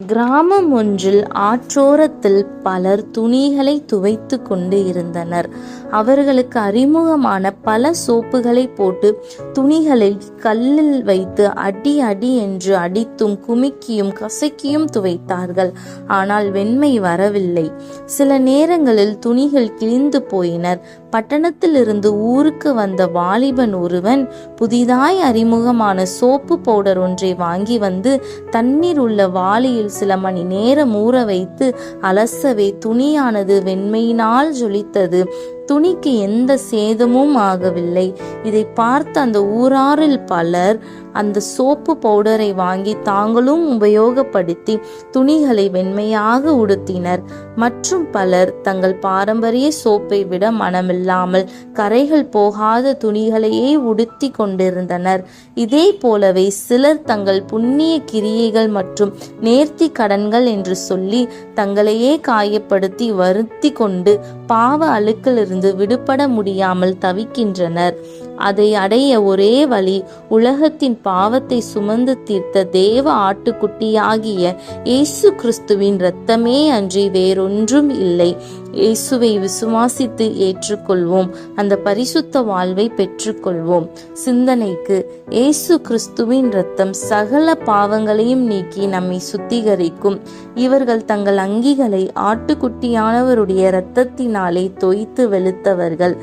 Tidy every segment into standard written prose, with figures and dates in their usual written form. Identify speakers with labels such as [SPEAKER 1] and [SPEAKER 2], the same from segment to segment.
[SPEAKER 1] கிராமம் ஒன்றில் ஆற்றோரத்தில் பலர் துணிகளை துவைத்து கொண்டு இருந்தனர். அவர்களுக்கு அறிமுகமான பல சோப்புகளை போட்டு துணிகளை கல்லில் வைத்து அடி அடி என்று அடித்தும் குமிக்கியும் கசக்கியும் துவைத்தார்கள். ஆனால் வெண்மை வரவில்லை. சில நேரங்களில் துணிகள் கிழிந்து போயினர். பட்டணத்தில் இருந்து ஊருக்கு வந்த வாலிபன் ஒருவன் புதிதாய் அறிமுகமான சோப்பு பவுடர் ஒன்றை வாங்கி வந்து தண்ணீர் உள்ள வாளியில் சில மணி நேரம் ஊற வைத்து அலசவே துணியானது வெண்மையினால் ஜொலித்தது. துணிக்கு எந்த சேதமும் ஆகவில்லை. இதை பார்த்த அந்த ஊராரில் பலர் அந்த சோப்பு பவுடரை வாங்கி தாங்களும் உபயோகப்படுத்தி துணிகளை வெண்மையாக உடுத்தினர். மற்றும் பலர் தங்கள் பாரம்பரிய சோப்பை விட மனமில்லாமல் கரைகள் போகாத துணிகளையே உடுத்தி கொண்டிருந்தனர். இதே போலவே சிலர் தங்கள் புண்ணிய கிரியைகள் மற்றும் நேர்த்தி கடன்கள் என்று சொல்லி தங்களையே காயப்படுத்தி வருத்தி கொண்டு பாவ அழுக்கிலிருந்து விடுபட முடியாமல் தவிக்கின்றனர். அதை அடைய ஒரே வழி உலகத்தின் பாவத்தை சுமந்து தீர்த்த தேவ ஆட்டுக்குட்டியாகிய இயேசு கிறிஸ்துவின் இரத்தமே அன்றி வேறொன்றும் இல்லை. இயேசுவை விசுவாசித்து ஏற்றுக்கொள்வோம். அந்த பரிசுத்த வாழ்வை பெற்றுக்கொள்வோம். சிந்தனைக்கு, இயேசு கிறிஸ்துவின் இரத்தம் சகல பாவங்களையும் நீக்கி நம்மை சுத்திகரிக்கும். இவர்கள் தங்கள் அங்கிகளை ஆட்டுக்குட்டியானவருடைய இரத்தத்தினாலே தோய்த்து வெளுத்தவர்கள்.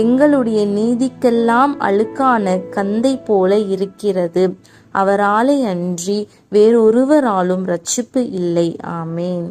[SPEAKER 1] எங்களுடைய நீதிக்கெல்லாம் அழுக்கான கந்தை போல இருக்கிறது. அவராலே அன்றி வேறொருவராலும் இரட்சிப்பு இல்லை. ஆமேன்.